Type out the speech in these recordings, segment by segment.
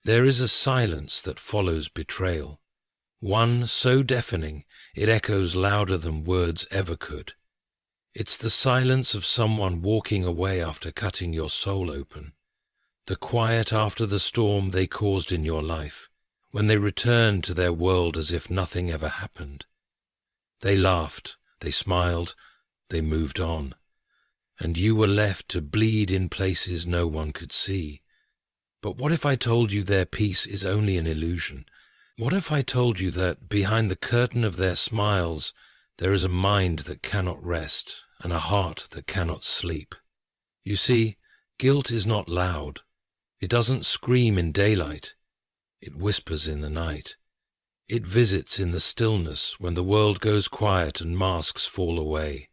There is a silence that follows betrayal, one so deafening it echoes louder than words ever could. It's the silence of someone walking away after cutting your soul open, the quiet after the storm they caused in your life, when they returned to their world as if nothing ever happened. They laughed, they smiled, they moved on, and you were left to bleed in places no one could see. But what if I told you their peace is only an illusion? What if I told you that behind the curtain of their smiles there is a mind that cannot rest and a heart that cannot sleep? You see, guilt is not loud. It doesn't scream in daylight. It whispers in the night. It visits in the stillness when the world goes quiet and masks fall away.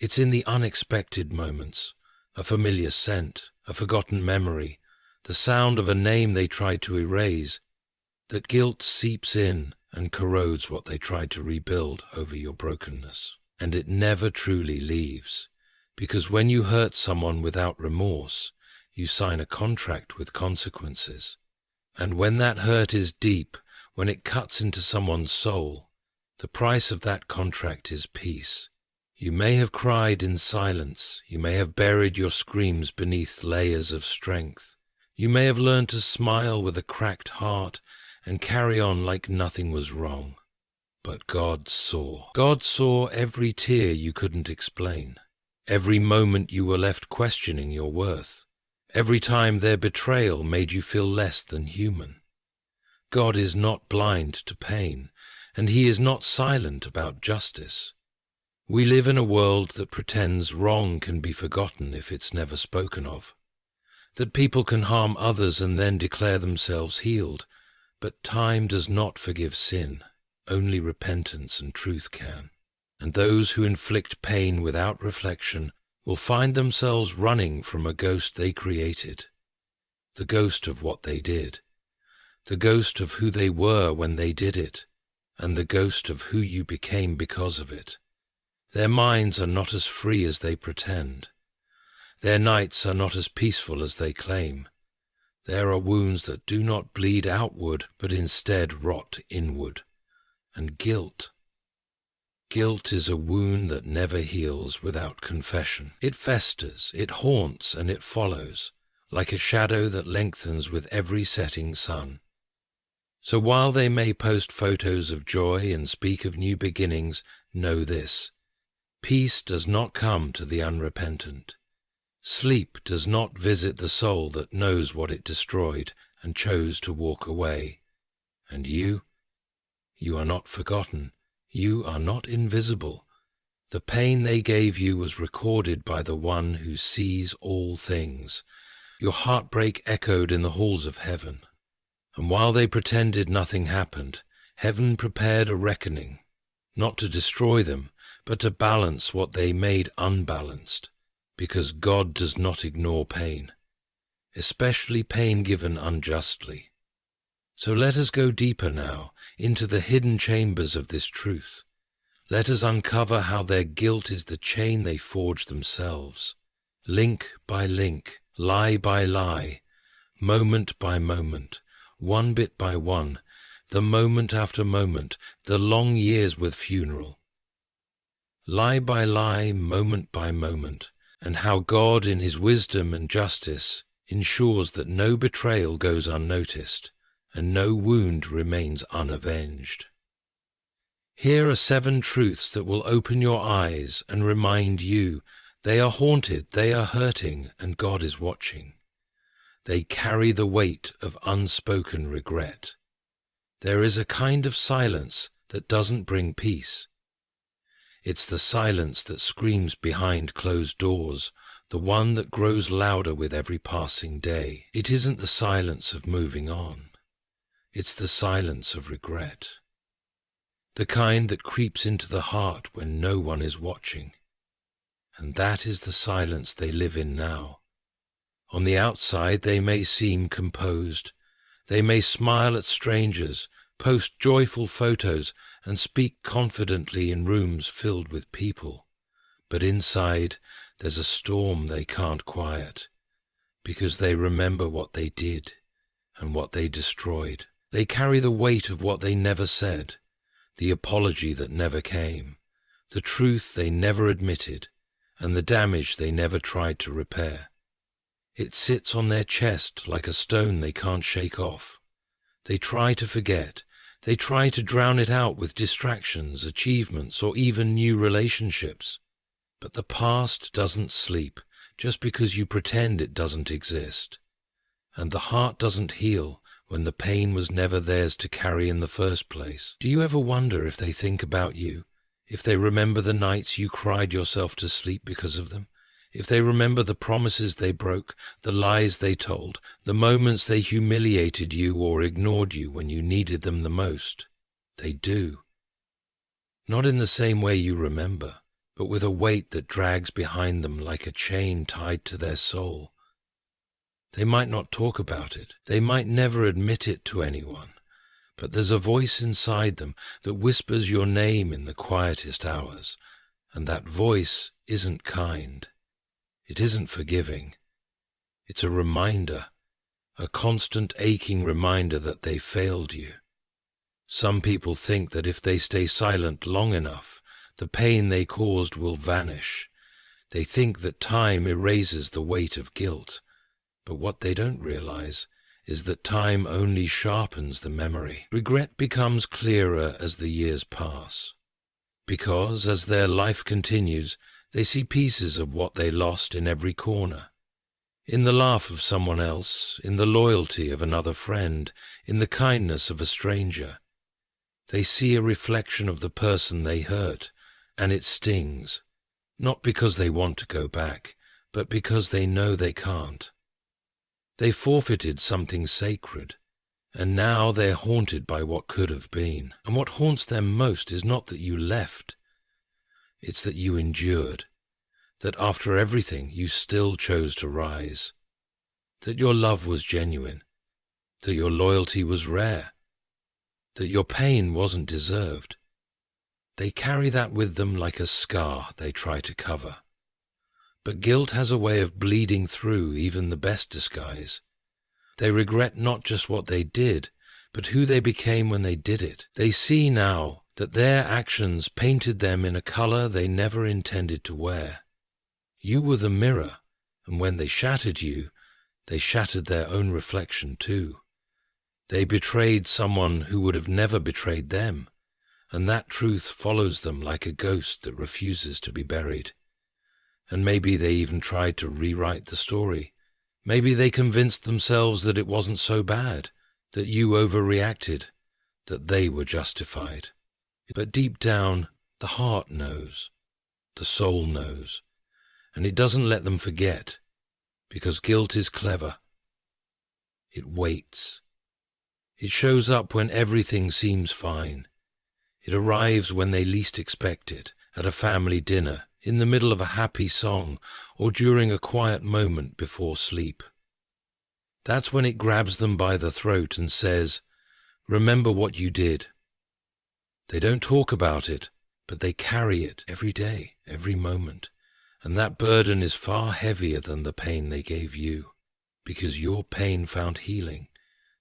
It's in the unexpected moments, a familiar scent, a forgotten memory, the sound of a name they tried to erase, that guilt seeps in and corrodes what they tried to rebuild over your brokenness. And it never truly leaves, because when you hurt someone without remorse, you sign a contract with consequences. And when that hurt is deep, when it cuts into someone's soul, the price of that contract is peace. You may have cried in silence, you may have buried your screams beneath layers of strength. You may have learned to smile with a cracked heart and carry on like nothing was wrong. But God saw. God saw every tear you couldn't explain, every moment you were left questioning your worth, every time their betrayal made you feel less than human. God is not blind to pain, and He is not silent about justice. We live in a world that pretends wrong can be forgotten if it's never spoken of, that people can harm others and then declare themselves healed, but time does not forgive sin. Only repentance and truth can. And those who inflict pain without reflection will find themselves running from a ghost they created, the ghost of what they did, the ghost of who they were when they did it, and the ghost of who you became because of it. Their minds are not as free as they pretend. Their nights are not as peaceful as they claim. There are wounds that do not bleed outward, but instead rot inward. And guilt is a wound that never heals without confession. It festers, it haunts, and it follows, like a shadow that lengthens with every setting sun. So while they may post photos of joy and speak of new beginnings, know this: peace does not come to the unrepentant. Sleep does not visit the soul that knows what it destroyed and chose to walk away. And you are not forgotten. You are not invisible. The pain they gave you was recorded by the one who sees all things. Your heartbreak echoed in the halls of heaven. And while they pretended nothing happened, heaven prepared a reckoning, not to destroy them, but to balance what they made unbalanced, because God does not ignore pain, especially pain given unjustly. So let us go deeper now into the hidden chambers of this truth. Let us uncover how their guilt is the chain they forged themselves. Link by link, lie by lie, moment by moment, one bit by one, the moment after moment, the long years with funeral. Lie by lie, moment by moment, and how God in His wisdom and justice ensures that no betrayal goes unnoticed, and no wound remains unavenged. Here are 7 truths that will open your eyes and remind you they are haunted, they are hurting, and God is watching. They carry the weight of unspoken regret. There is a kind of silence that doesn't bring peace. It's the silence that screams behind closed doors, the one that grows louder with every passing day. It isn't the silence of moving on. It's the silence of regret, the kind that creeps into the heart when no one is watching. And that is the silence they live in now. On the outside they may seem composed. They may smile at strangers, post joyful photos, and speak confidently in rooms filled with people. But inside there's a storm they can't quiet, because they remember what they did, and what they destroyed. They carry the weight of what they never said, the apology that never came, the truth they never admitted, and the damage they never tried to repair. It sits on their chest like a stone they can't shake off. They try to forget. They try to drown it out with distractions, achievements, or even new relationships. But the past doesn't sleep just because you pretend it doesn't exist. And the heart doesn't heal when the pain was never theirs to carry in the first place. Do you ever wonder if they think about you? If they remember the nights you cried yourself to sleep because of them? If they remember the promises they broke, the lies they told, the moments they humiliated you or ignored you when you needed them the most? They do. Not in the same way you remember, but with a weight that drags behind them like a chain tied to their soul. They might not talk about it. They might never admit it to anyone. But there's a voice inside them that whispers your name in the quietest hours. And that voice isn't kind. It isn't forgiving. It's a reminder, a constant aching reminder that they failed you. Some people think that if they stay silent long enough, the pain they caused will vanish. They think that time erases the weight of guilt. But what they don't realize is that time only sharpens the memory. Regret becomes clearer as the years pass. Because, as their life continues, they see pieces of what they lost in every corner. In the laugh of someone else, in the loyalty of another friend, in the kindness of a stranger. They see a reflection of the person they hurt, and it stings, not because they want to go back, but because they know they can't. They forfeited something sacred, and now they're haunted by what could have been. And what haunts them most is not that you left. It's that you endured, that after everything you still chose to rise, that your love was genuine, that your loyalty was rare, that your pain wasn't deserved. They carry that with them like a scar they try to cover. But guilt has a way of bleeding through even the best disguise. They regret not just what they did, but who they became when they did it. They see now that their actions painted them in a color they never intended to wear. You were the mirror, and when they shattered you, they shattered their own reflection too. They betrayed someone who would have never betrayed them, and that truth follows them like a ghost that refuses to be buried. And maybe they even tried to rewrite the story. Maybe they convinced themselves that it wasn't so bad, that you overreacted, that they were justified. But deep down, the heart knows, the soul knows, and it doesn't let them forget, because guilt is clever. It waits. It shows up when everything seems fine. It arrives when they least expect it, at a family dinner, in the middle of a happy song, or during a quiet moment before sleep. That's when it grabs them by the throat and says, "Remember what you did." They don't talk about it, but they carry it every day, every moment, and that burden is far heavier than the pain they gave you, because your pain found healing.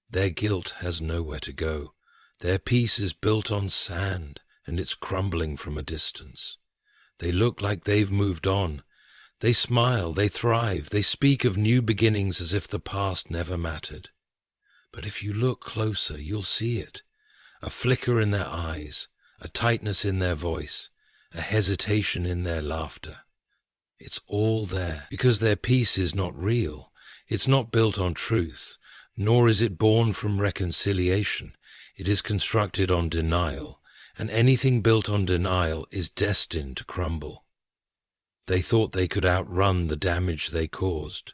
Their guilt has nowhere to go. Their peace is built on sand, and it's crumbling from a distance. They look like they've moved on. They smile, they thrive, they speak of new beginnings as if the past never mattered. But if you look closer, you'll see it. A flicker in their eyes, a tightness in their voice, a hesitation in their laughter. It's all there, because their peace is not real. It's not built on truth, nor is it born from reconciliation. It is constructed on denial, and anything built on denial is destined to crumble. They thought they could outrun the damage they caused.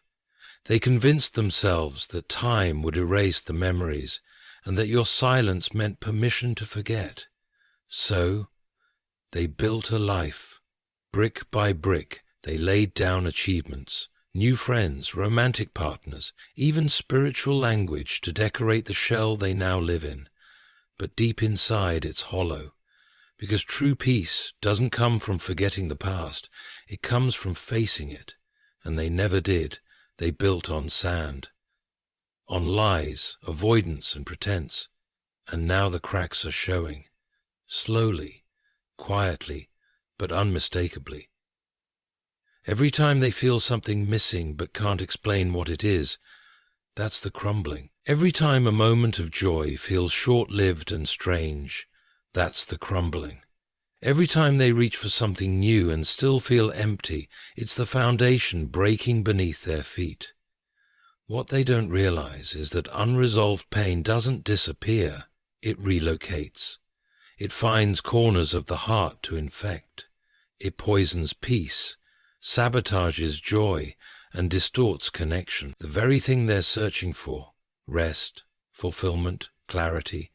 They convinced themselves that time would erase the memories, and that your silence meant permission to forget. So, they built a life. Brick by brick, they laid down achievements, new friends, romantic partners, even spiritual language to decorate the shell they now live in. But deep inside it's hollow, because true peace doesn't come from forgetting the past, it comes from facing it, and they never did. They built on sand. on lies, avoidance, and pretense. And now the cracks are showing, slowly, quietly, but unmistakably. Every time they feel something missing but can't explain what it is, that's the crumbling. Every time a moment of joy feels short-lived and strange, that's the crumbling. Every time they reach for something new and still feel empty, it's the foundation breaking beneath their feet. What they don't realize is that unresolved pain doesn't disappear, it relocates. It finds corners of the heart to infect. It poisons peace, sabotages joy, and distorts connection. The very thing they're searching for, rest, fulfillment, clarity,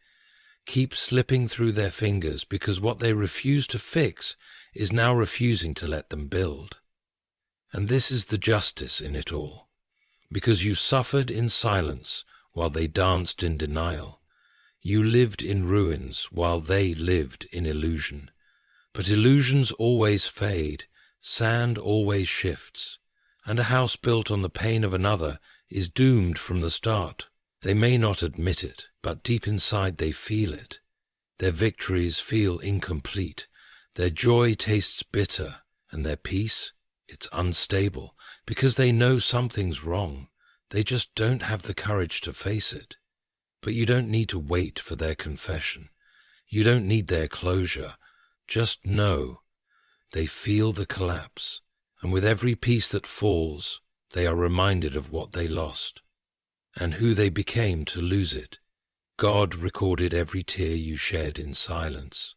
keeps slipping through their fingers because what they refuse to fix is now refusing to let them build. And this is the justice in it all. Because you suffered in silence while they danced in denial. You lived in ruins while they lived in illusion. But illusions always fade, sand always shifts, and a house built on the pain of another is doomed from the start. They may not admit it, but deep inside they feel it. Their victories feel incomplete, their joy tastes bitter, and their peace, it's unstable, because they know something's wrong. They just don't have the courage to face it. But you don't need to wait for their confession. You don't need their closure. Just know. They feel the collapse, and with every piece that falls, they are reminded of what they lost, and who they became to lose it. God recorded every tear you shed in silence.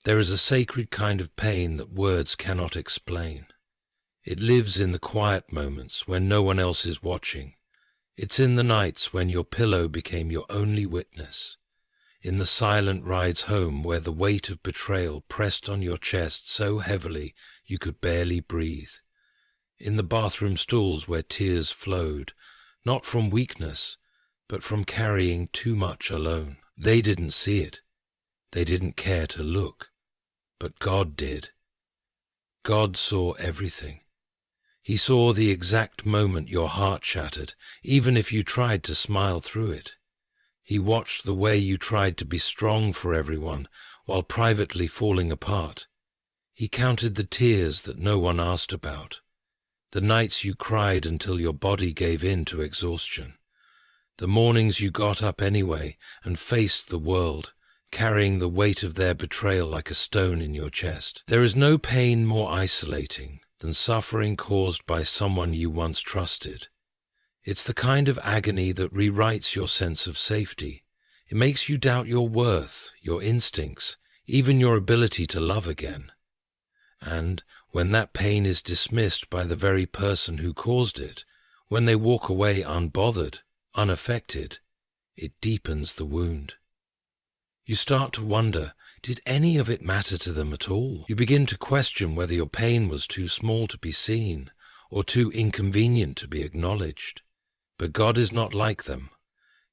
There is a sacred kind of pain that words cannot explain. It lives in the quiet moments when no one else is watching. It's in the nights when your pillow became your only witness. In the silent rides home where the weight of betrayal pressed on your chest so heavily you could barely breathe. In the bathroom stalls where tears flowed, not from weakness, but from carrying too much alone. They didn't see it. They didn't care to look. But God did. God saw everything. He saw the exact moment your heart shattered, even if you tried to smile through it. He watched the way you tried to be strong for everyone while privately falling apart. He counted the tears that no one asked about, the nights you cried until your body gave in to exhaustion, the mornings you got up anyway and faced the world, carrying the weight of their betrayal like a stone in your chest. There is no pain more isolating than suffering caused by someone you once trusted. It's the kind of agony that rewrites your sense of safety. It makes you doubt your worth, your instincts, even your ability to love again. And when that pain is dismissed by the very person who caused it, when they walk away unbothered, unaffected, it deepens the wound. You start to wonder, did any of it matter to them at all? You begin to question whether your pain was too small to be seen or too inconvenient to be acknowledged. But God is not like them.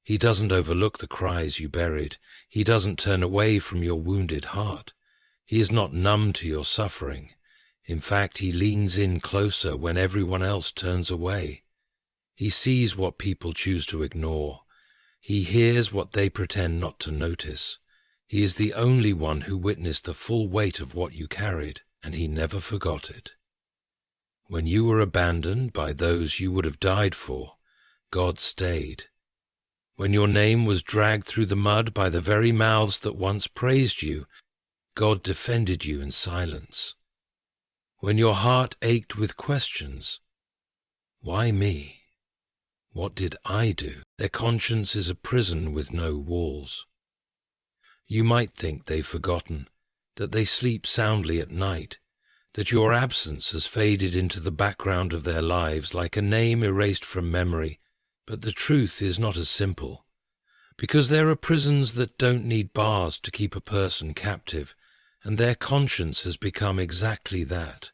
He doesn't overlook the cries you buried. He doesn't turn away from your wounded heart. He is not numb to your suffering. In fact, he leans in closer when everyone else turns away. He sees what people choose to ignore. He hears what they pretend not to notice. He is the only one who witnessed the full weight of what you carried, and he never forgot it. When you were abandoned by those you would have died for, God stayed. When your name was dragged through the mud by the very mouths that once praised you, God defended you in silence. When your heart ached with questions, why me? What did I do? Their conscience is a prison with no walls. You might think they've forgotten, that they sleep soundly at night, that your absence has faded into the background of their lives like a name erased from memory, but the truth is not as simple. Because there are prisons that don't need bars to keep a person captive, and their conscience has become exactly that,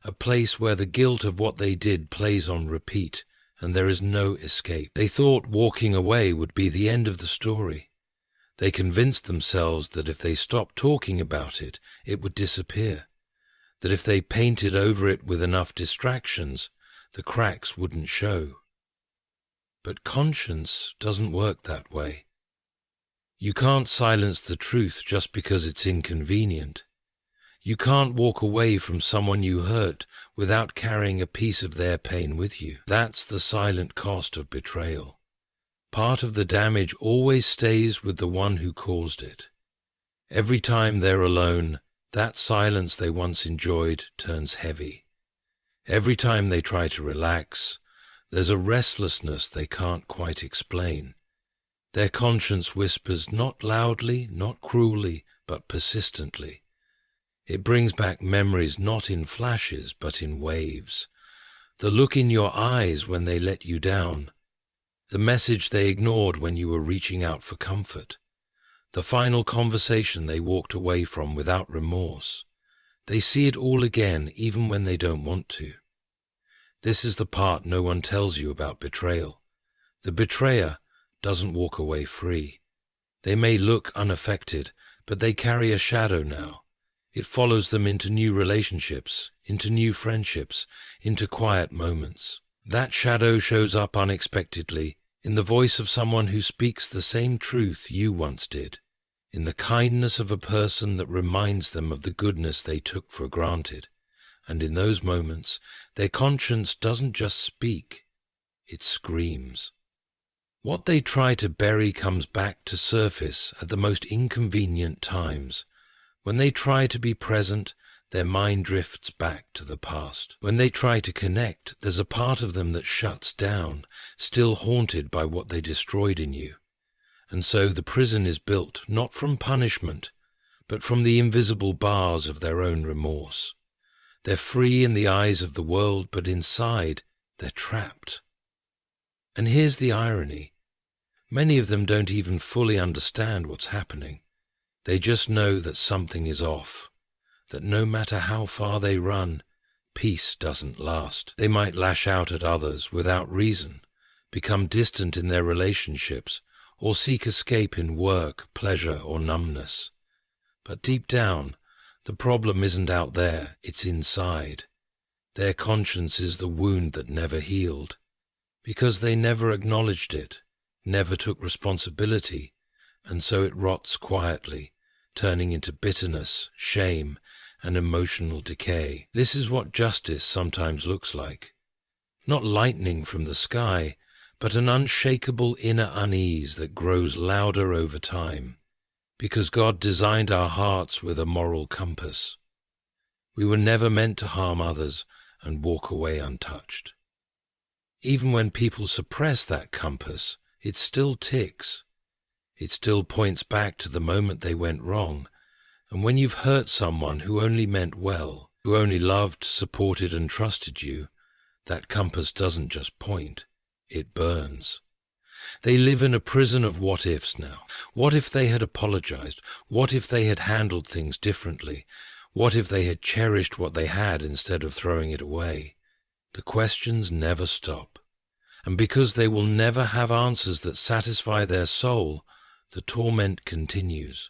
a place where the guilt of what they did plays on repeat, and there is no escape. They thought walking away would be the end of the story. They convinced themselves that if they stopped talking about it, it would disappear, that if they painted over it with enough distractions, the cracks wouldn't show. But conscience doesn't work that way. You can't silence the truth just because it's inconvenient. You can't walk away from someone you hurt without carrying a piece of their pain with you. That's the silent cost of betrayal. Part of the damage always stays with the one who caused it. Every time they're alone, that silence they once enjoyed turns heavy. Every time they try to relax, there's a restlessness they can't quite explain. Their conscience whispers not loudly, not cruelly, but persistently. It brings back memories not in flashes, but in waves. The look in your eyes when they let you down. The message they ignored when you were reaching out for comfort. The final conversation they walked away from without remorse. They see it all again, even when they don't want to. This is the part no one tells you about betrayal. The betrayer doesn't walk away free. They may look unaffected, but they carry a shadow now. It follows them into new relationships, into new friendships, into quiet moments. That shadow shows up unexpectedly in the voice of someone who speaks the same truth you once did, in the kindness of a person that reminds them of the goodness they took for granted. And in those moments, their conscience doesn't just speak, it screams. What they try to bury comes back to surface at the most inconvenient times. When they try to be present, their mind drifts back to the past. When they try to connect, there's a part of them that shuts down, still haunted by what they destroyed in you. And so the prison is built not from punishment, but from the invisible bars of their own remorse. They're free in the eyes of the world, but inside, they're trapped. And here's the irony. Many of them don't even fully understand what's happening. They just know that something is off, that no matter how far they run, peace doesn't last. They might lash out at others without reason, become distant in their relationships, or seek escape in work, pleasure, or numbness. But deep down, the problem isn't out there, it's inside. Their conscience is the wound that never healed, because they never acknowledged it, never took responsibility, and so it rots quietly, turning into bitterness, shame, and emotional decay. This is what justice sometimes looks like. Not lightning from the sky, but an unshakable inner unease that grows louder over time, because God designed our hearts with a moral compass. We were never meant to harm others and walk away untouched. Even when people suppress that compass, it still ticks. It still points back to the moment they went wrong. And when you've hurt someone who only meant well, who only loved, supported, and trusted you, that compass doesn't just point, it burns. They live in a prison of what-ifs now. What if they had apologized? What if they had handled things differently? What if they had cherished what they had instead of throwing it away? The questions never stop. And because they will never have answers that satisfy their soul, the torment continues.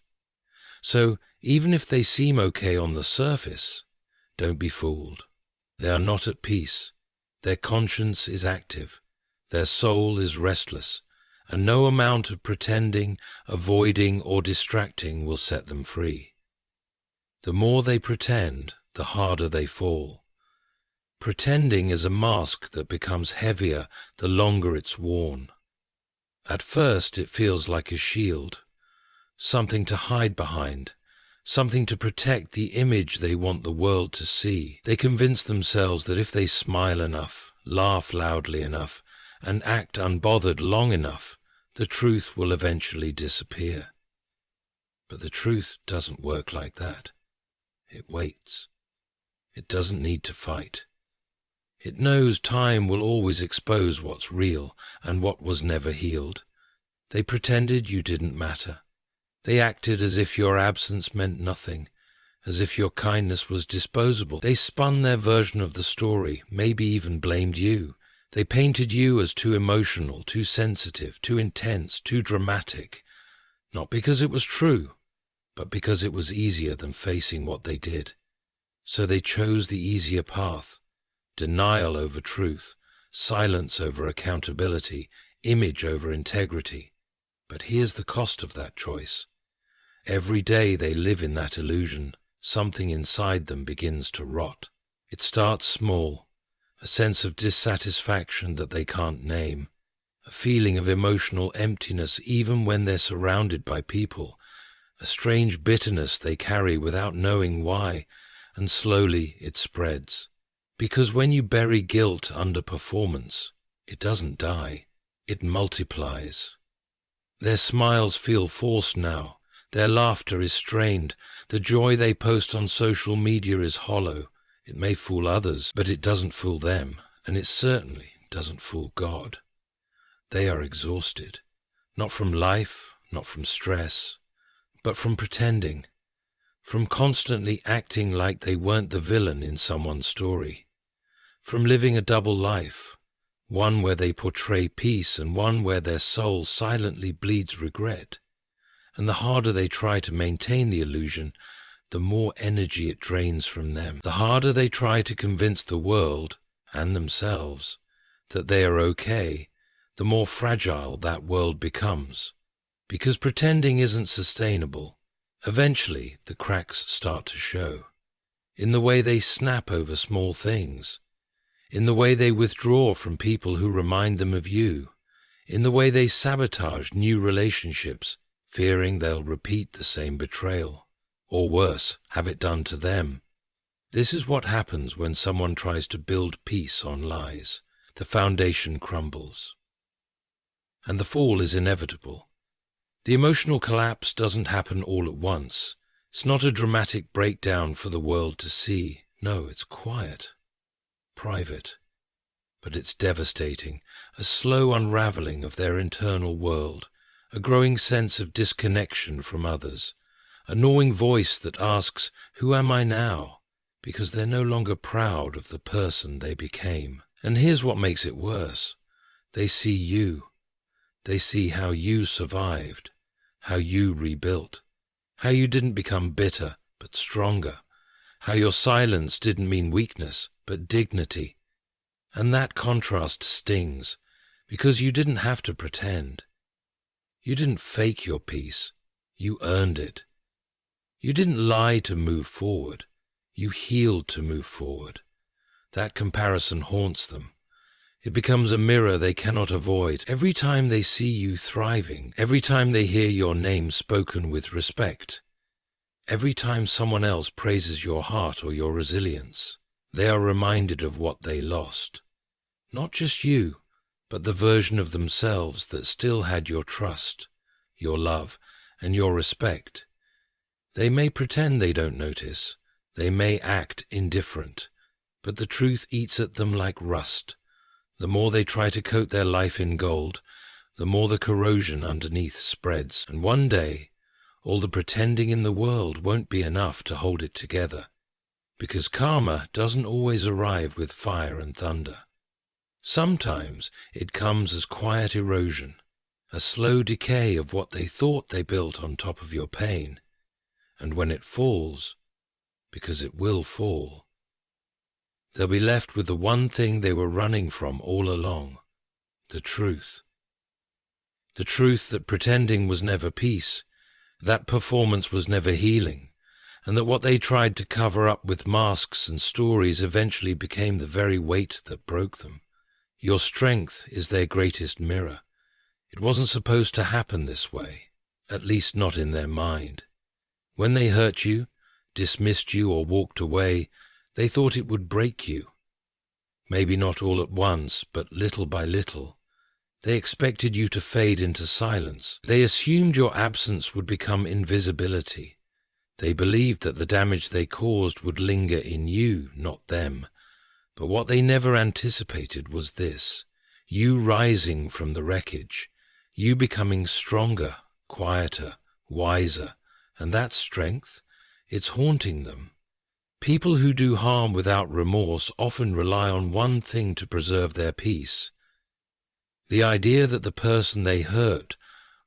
So, even if they seem okay on the surface, don't be fooled. They are not at peace. Their conscience is active. Their soul is restless, and no amount of pretending, avoiding, or distracting will set them free. The more they pretend, the harder they fall. Pretending is a mask that becomes heavier the longer it's worn. At first it feels like a shield, something to hide behind, something to protect the image they want the world to see. They convince themselves that if they smile enough, laugh loudly enough, and act unbothered long enough, the truth will eventually disappear. But the truth doesn't work like that. It waits. It doesn't need to fight. It knows time will always expose what's real and what was never healed. They pretended you didn't matter. They acted as if your absence meant nothing, as if your kindness was disposable. They spun their version of the story, maybe even blamed you. They painted you as too emotional, too sensitive, too intense, too dramatic, not because it was true, but because it was easier than facing what they did. So they chose the easier path, denial over truth, silence over accountability, image over integrity. But here's the cost of that choice. Every day they live in that illusion, something inside them begins to rot. It starts small, a sense of dissatisfaction that they can't name, a feeling of emotional emptiness even when they're surrounded by people, a strange bitterness they carry without knowing why, and slowly it spreads. Because when you bury guilt under performance, it doesn't die, it multiplies. Their smiles feel forced now, their laughter is strained, the joy they post on social media is hollow. It may fool others, but it doesn't fool them, and it certainly doesn't fool God. They are exhausted, not from life, not from stress, but from pretending, from constantly acting like they weren't the villain in someone's story, from living a double life, one where they portray peace and one where their soul silently bleeds regret. And the harder they try to maintain the illusion, the more energy it drains from them. The harder they try to convince the world, and themselves, that they are okay, the more fragile that world becomes. Because pretending isn't sustainable, eventually the cracks start to show. In the way they snap over small things, in the way they withdraw from people who remind them of you, in the way they sabotage new relationships, fearing they'll repeat the same betrayal, or worse, have it done to them. This is what happens when someone tries to build peace on lies. The foundation crumbles. And the fall is inevitable. The emotional collapse doesn't happen all at once. It's not a dramatic breakdown for the world to see. No, it's quiet, private. But it's devastating, a slow unraveling of their internal world, a growing sense of disconnection from others, a gnawing voice that asks, "Who am I now?" because they're no longer proud of the person they became. And here's what makes it worse. They see you. They see how you survived, how you rebuilt, how you didn't become bitter, but stronger, how your silence didn't mean weakness, but dignity. And that contrast stings, because you didn't have to pretend. You didn't fake your peace, you earned it. You didn't lie to move forward, you healed to move forward. That comparison haunts them. It becomes a mirror they cannot avoid. Every time they see you thriving, every time they hear your name spoken with respect, every time someone else praises your heart or your resilience, they are reminded of what they lost. Not just you, but the version of themselves that still had your trust, your love, and your respect. They may pretend they don't notice, they may act indifferent, but the truth eats at them like rust. The more they try to coat their life in gold, the more the corrosion underneath spreads, and one day, all the pretending in the world won't be enough to hold it together, because karma doesn't always arrive with fire and thunder. Sometimes it comes as quiet erosion, a slow decay of what they thought they built on top of your pain, and when it falls, because it will fall, they'll be left with the one thing they were running from all along, the truth. The truth that pretending was never peace, that performance was never healing, and that what they tried to cover up with masks and stories eventually became the very weight that broke them. Your strength is their greatest mirror. It wasn't supposed to happen this way, at least not in their mind. When they hurt you, dismissed you, or walked away, they thought it would break you. Maybe not all at once, but little by little. They expected you to fade into silence. They assumed your absence would become invisibility. They believed that the damage they caused would linger in you, not them. But what they never anticipated was this: you rising from the wreckage, you becoming stronger, quieter, wiser, and that strength, it's haunting them. People who do harm without remorse often rely on one thing to preserve their peace: the idea that the person they hurt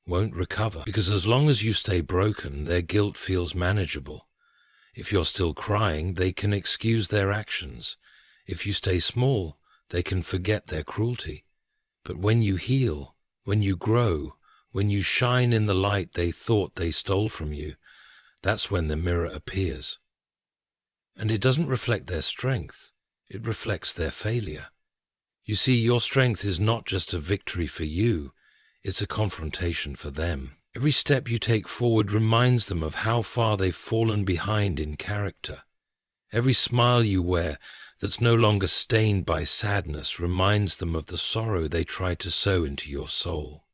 won't recover, because as long as you stay broken, their guilt feels manageable. If you're still crying, they can excuse their actions. If you stay small, they can forget their cruelty. But when you heal, When you grow, when you shine in the light they thought they stole from you, that's when the mirror appears. And it doesn't reflect their strength, it reflects their failure. You see, your strength is not just a victory for you, it's a confrontation for them. Every step you take forward reminds them of how far they've fallen behind in character. Every smile you wear that's no longer stained by sadness reminds them of the sorrow they tried to sow into your soul.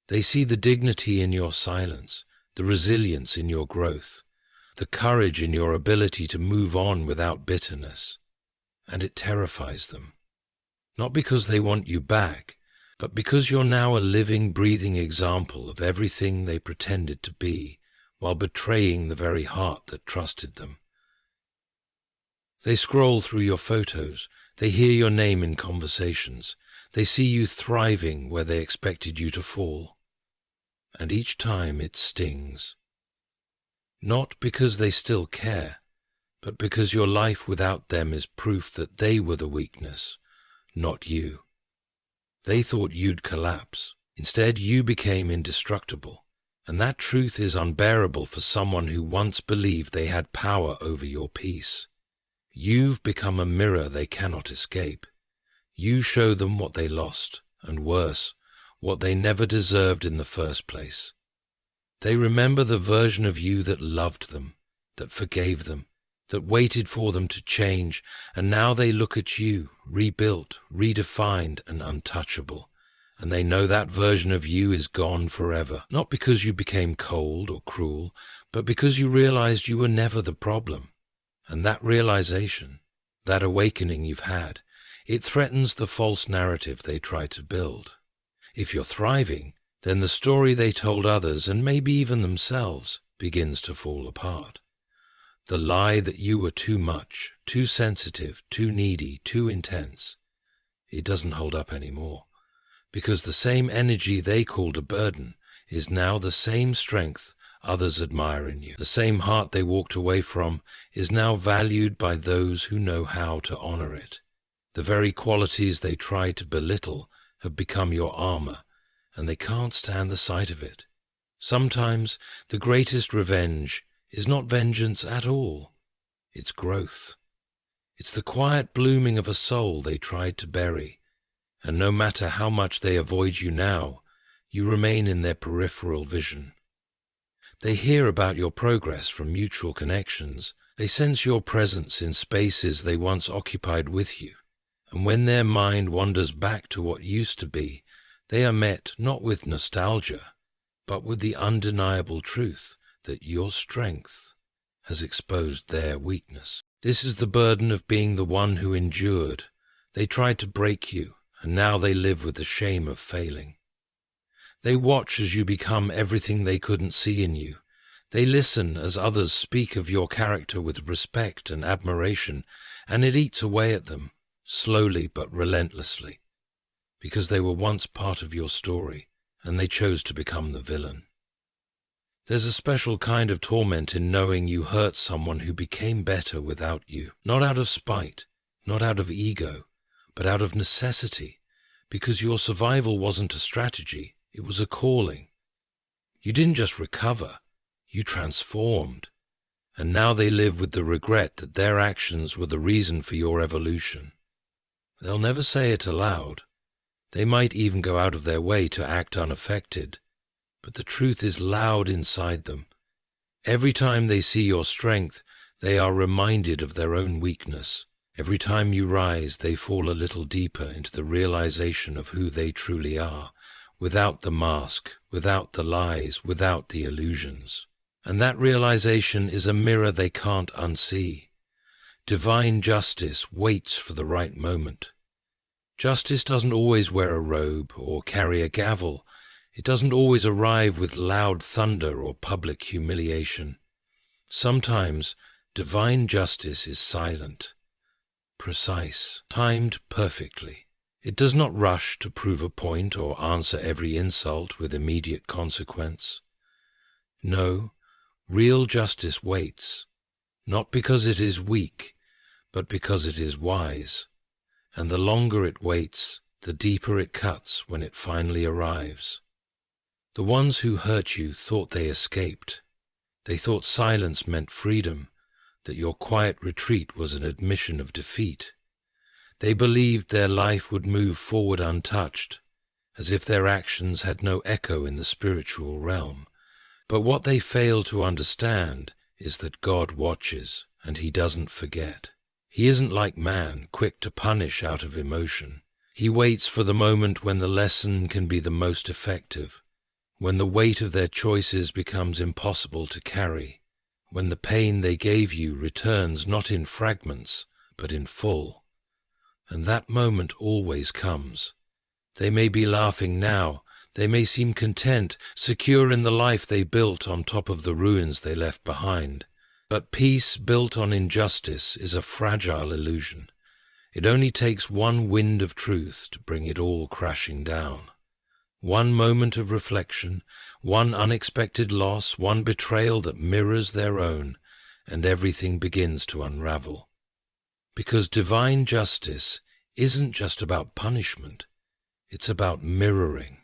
They see the dignity in your silence, the resilience in your growth, the courage in your ability to move on without bitterness, and it terrifies them. Not because they want you back, but because you're now a living, breathing example of everything they pretended to be, while betraying the very heart that trusted them. They scroll through your photos, they hear your name in conversations, they see you thriving where they expected you to fall. And each time it stings. Not because they still care, but because your life without them is proof that they were the weakness, not you. They thought you'd collapse. Instead, you became indestructible, and that truth is unbearable for someone who once believed they had power over your peace. You've become a mirror they cannot escape. You show them what they lost, and worse, what they never deserved in the first place. They remember the version of you that loved them, that forgave them, that waited for them to change, and now they look at you, rebuilt, redefined, and untouchable, and they know that version of you is gone forever, not because you became cold or cruel, but because you realized you were never the problem. And that realization, that awakening you've had, it threatens the false narrative they try to build. If you're thriving, then the story they told others, and maybe even themselves, begins to fall apart. The lie that you were too much, too sensitive, too needy, too intense, it doesn't hold up anymore, because the same energy they called a burden is now the same strength others admire in you. The same heart they walked away from is now valued by those who know how to honor it. The very qualities they tried to belittle have become your armor, and they can't stand the sight of it. Sometimes the greatest revenge is not vengeance at all. It's growth. It's the quiet blooming of a soul they tried to bury, and no matter how much they avoid you now, you remain in their peripheral vision. They hear about your progress from mutual connections. They sense your presence in spaces they once occupied with you, and when their mind wanders back to what used to be, they are met not with nostalgia, but with the undeniable truth that your strength has exposed their weakness. This is the burden of being the one who endured. They tried to break you, and now they live with the shame of failing. They watch as you become everything they couldn't see in you. They listen as others speak of your character with respect and admiration, and it eats away at them, slowly but relentlessly, because they were once part of your story, and they chose to become the villain. There's a special kind of torment in knowing you hurt someone who became better without you, not out of spite, not out of ego, but out of necessity, because your survival wasn't a strategy, it was a calling. You didn't just recover, you transformed, and now they live with the regret that their actions were the reason for your evolution. They'll never say it aloud. They might even go out of their way to act unaffected, but the truth is loud inside them. Every time they see your strength, they are reminded of their own weakness. Every time you rise, they fall a little deeper into the realization of who they truly are, without the mask, without the lies, without the illusions. And that realization is a mirror they can't unsee. Divine justice waits for the right moment. Justice doesn't always wear a robe or carry a gavel. It doesn't always arrive with loud thunder or public humiliation. Sometimes divine justice is silent, precise, timed perfectly. It does not rush to prove a point or answer every insult with immediate consequence. No, real justice waits, not because it is weak, but because it is wise. And the longer it waits, the deeper it cuts when it finally arrives. The ones who hurt you thought they escaped. They thought silence meant freedom, that your quiet retreat was an admission of defeat. They believed their life would move forward untouched, as if their actions had no echo in the spiritual realm. But what they fail to understand is that God watches, and He doesn't forget. He isn't like man, quick to punish out of emotion. He waits for the moment when the lesson can be the most effective, when the weight of their choices becomes impossible to carry, when the pain they gave you returns not in fragments, but in full. And that moment always comes. They may be laughing now, they may seem content, secure in the life they built on top of the ruins they left behind. But peace built on injustice is a fragile illusion. It only takes one wind of truth to bring it all crashing down. One moment of reflection, one unexpected loss, one betrayal that mirrors their own, and everything begins to unravel. Because divine justice isn't just about punishment, it's about mirroring.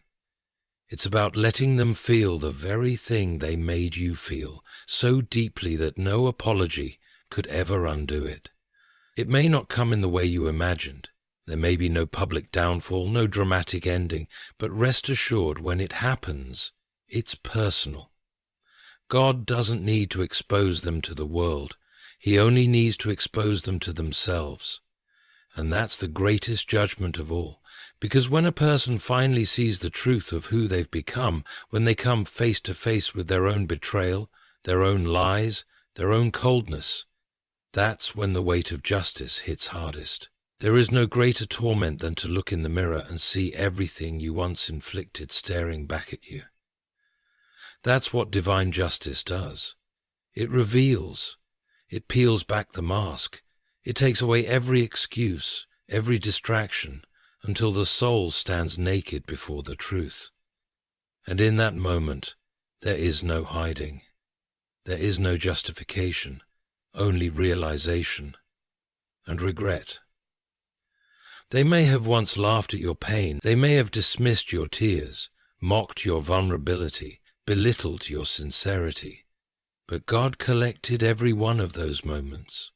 It's about letting them feel the very thing they made you feel, so deeply that no apology could ever undo it. It may not come in the way you imagined. There may be no public downfall, no dramatic ending, but rest assured when it happens, it's personal. God doesn't need to expose them to the world. He only needs to expose them to themselves. And that's the greatest judgment of all, because when a person finally sees the truth of who they've become, when they come face to face with their own betrayal, their own lies, their own coldness, that's when the weight of justice hits hardest. There is no greater torment than to look in the mirror and see everything you once inflicted staring back at you. That's what divine justice does. It reveals. It peels back the mask. It takes away every excuse, every distraction, until the soul stands naked before the truth. And in that moment, there is no hiding. There is no justification, only realization and regret. They may have once laughed at your pain. They may have dismissed your tears, mocked your vulnerability, belittled your sincerity. But God collected every one of those moments.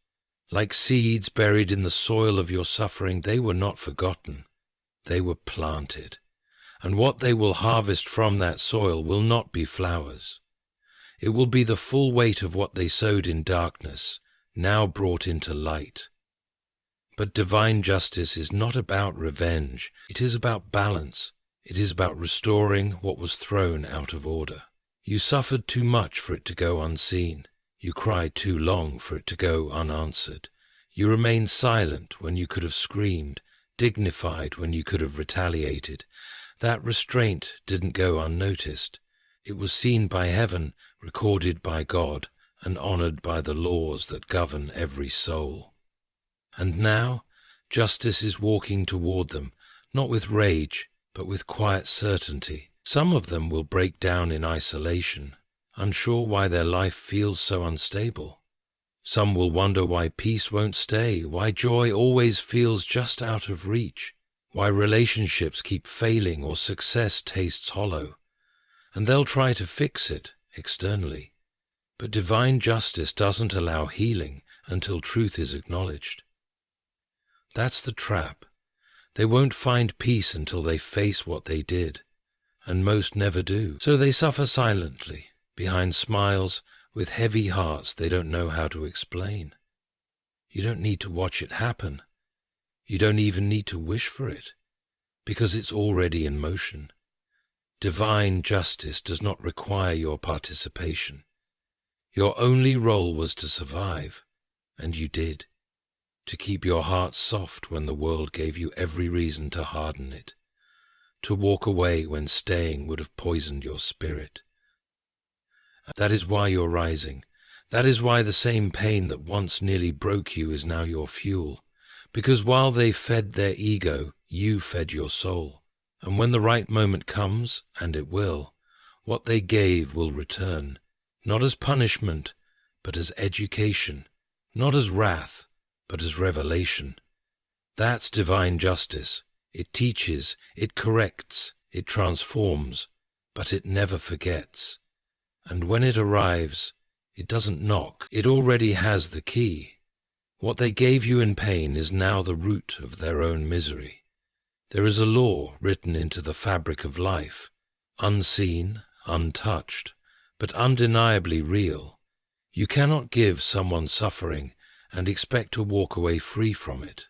Like seeds buried in the soil of your suffering, they were not forgotten. They were planted. And what they will harvest from that soil will not be flowers. It will be the full weight of what they sowed in darkness, now brought into light. But divine justice is not about revenge. It is about balance. It is about restoring what was thrown out of order. You suffered too much for it to go unseen. You cried too long for it to go unanswered. You remained silent when you could have screamed, dignified when you could have retaliated. That restraint didn't go unnoticed. It was seen by heaven, recorded by God, and honored by the laws that govern every soul. And now, justice is walking toward them, not with rage, but with quiet certainty. Some of them will break down in isolation, unsure why their life feels so unstable. Some will wonder why peace won't stay, why joy always feels just out of reach, why relationships keep failing or success tastes hollow. And they'll try to fix it externally. But divine justice doesn't allow healing until truth is acknowledged. That's the trap. They won't find peace until they face what they did, and most never do. So they suffer silently, behind smiles, with heavy hearts they don't know how to explain. You don't need to watch it happen. You don't even need to wish for it, because it's already in motion. Divine justice does not require your participation. Your only role was to survive, and you did. To keep your heart soft when the world gave you every reason to harden it, to walk away when staying would have poisoned your spirit. That is why you're rising. That is why the same pain that once nearly broke you is now your fuel, because while they fed their ego, you fed your soul. And when the right moment comes, and it will, what they gave will return, not as punishment, but as education, not as wrath, but as revelation. That's divine justice. It teaches, it corrects, it transforms, but it never forgets. And when it arrives, it doesn't knock. It already has the key. What they gave you in pain is now the root of their own misery. There is a law written into the fabric of life, unseen, untouched, but undeniably real. You cannot give someone suffering and expect to walk away free from it.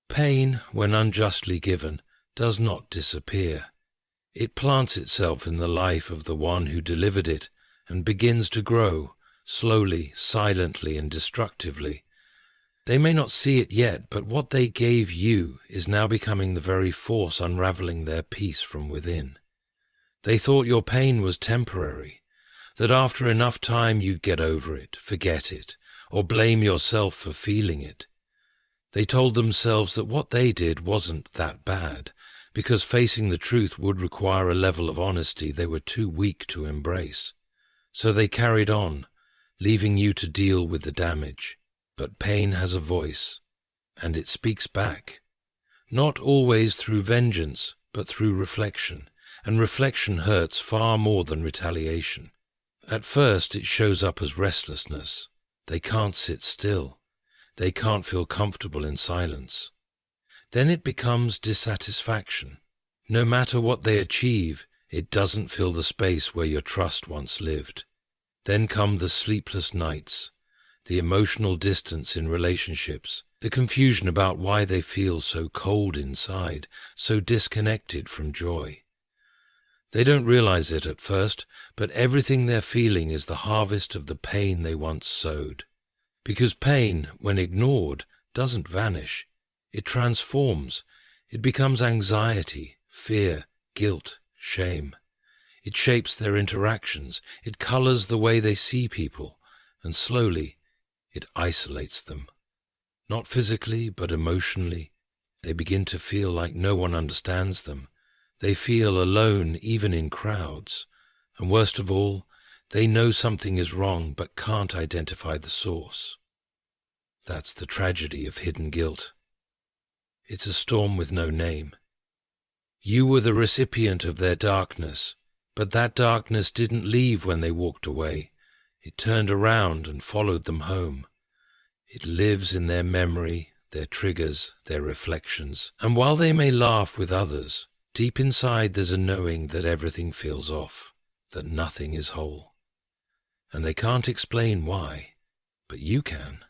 Pain, when unjustly given, does not disappear. It plants itself in the life of the one who delivered it and begins to grow, slowly, silently, and destructively. They may not see it yet, but what they gave you is now becoming the very force unraveling their peace from within. They thought your pain was temporary, that after enough time you'd get over it, forget it, or blame yourself for feeling it. They told themselves that what they did wasn't that bad, because facing the truth would require a level of honesty they were too weak to embrace. So they carried on, leaving you to deal with the damage. But pain has a voice, and it speaks back. Not always through vengeance, but through reflection, and reflection hurts far more than retaliation. At first it shows up as restlessness. They can't sit still. They can't feel comfortable in silence. Then it becomes dissatisfaction. No matter what they achieve, it doesn't fill the space where your trust once lived. Then come the sleepless nights, the emotional distance in relationships, the confusion about why they feel so cold inside, so disconnected from joy. They don't realize it at first, but everything they're feeling is the harvest of the pain they once sowed. Because pain, when ignored, doesn't vanish. It transforms. It becomes anxiety, fear, guilt, shame. It shapes their interactions. It colors the way they see people, and slowly it isolates them. Not physically, but emotionally. They begin to feel like no one understands them. They feel alone even in crowds. And worst of all, they know something is wrong but can't identify the source. That's the tragedy of hidden guilt. It's a storm with no name. You were the recipient of their darkness, but that darkness didn't leave when they walked away. It turned around and followed them home. It lives in their memory, their triggers, their reflections. And while they may laugh with others, deep inside there's a knowing that everything feels off, that nothing is whole. And they can't explain why, but you can,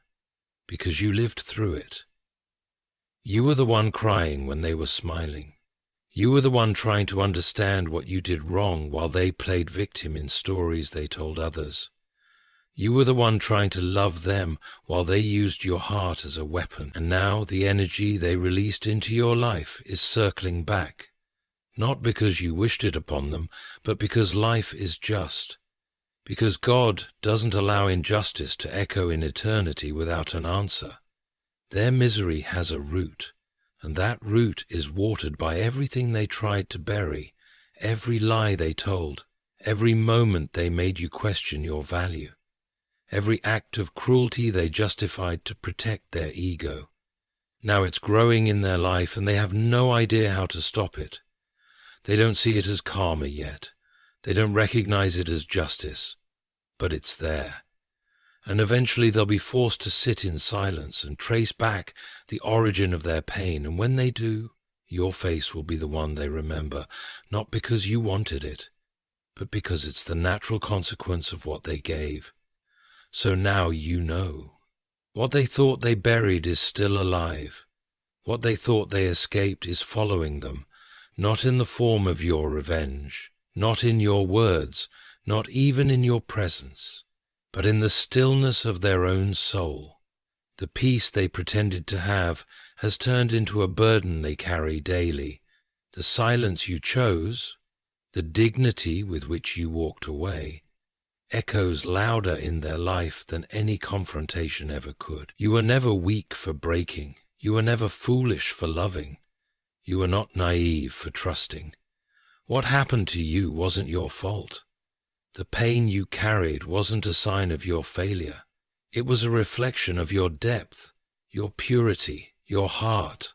because you lived through it. You were the one crying when they were smiling. You were the one trying to understand what you did wrong while they played victim in stories they told others. You were the one trying to love them while they used your heart as a weapon, and now the energy they released into your life is circling back, not because you wished it upon them, but because life is just, because God doesn't allow injustice to echo in eternity without an answer. Their misery has a root, and that root is watered by everything they tried to bury, every lie they told, every moment they made you question your value, every act of cruelty they justified to protect their ego. Now it's growing in their life and they have no idea how to stop it. They don't see it as karma yet. They don't recognize it as justice, but it's there. And eventually they'll be forced to sit in silence and trace back the origin of their pain, and when they do, your face will be the one they remember, not because you wanted it, but because it's the natural consequence of what they gave. So now you know. What they thought they buried is still alive. What they thought they escaped is following them, not in the form of your revenge, not in your words, not even in your presence, but in the stillness of their own soul. The peace they pretended to have has turned into a burden they carry daily. The silence you chose, the dignity with which you walked away, echoes louder in their life than any confrontation ever could. You were never weak for breaking. You were never foolish for loving. You were not naive for trusting. What happened to you wasn't your fault. The pain you carried wasn't a sign of your failure. It was a reflection of your depth, your purity, your heart.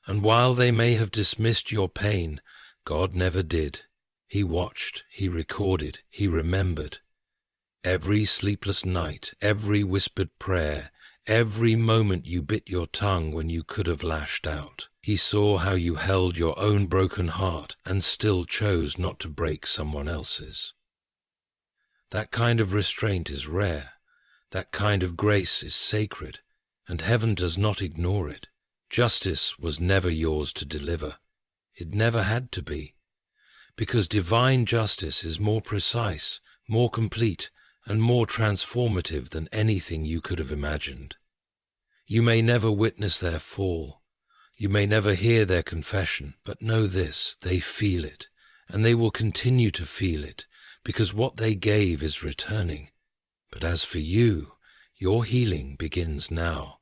And while they may have dismissed your pain, God never did. He watched, He recorded, He remembered. Every sleepless night, every whispered prayer, every moment you bit your tongue when you could have lashed out. He saw how you held your own broken heart and still chose not to break someone else's. That kind of restraint is rare. That kind of grace is sacred, and heaven does not ignore it. Justice was never yours to deliver. It never had to be, because divine justice is more precise, more complete, and more transformative than anything you could have imagined. You may never witness their fall. You may never hear their confession, but know this, they feel it, and they will continue to feel it, because what they gave is returning. But as for you, your healing begins now.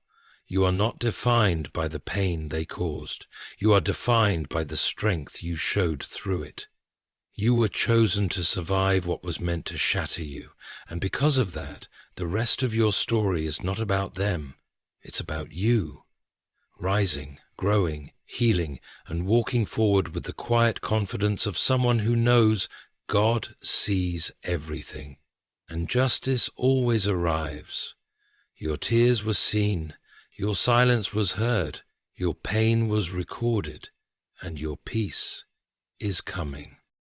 You are not defined by the pain they caused. You are defined by the strength you showed through it. You were chosen to survive what was meant to shatter you, and because of that, the rest of your story is not about them. It's about you. Rising, growing, healing, and walking forward with the quiet confidence of someone who knows God sees everything, and justice always arrives. Your tears were seen, your silence was heard, your pain was recorded, and your peace is coming.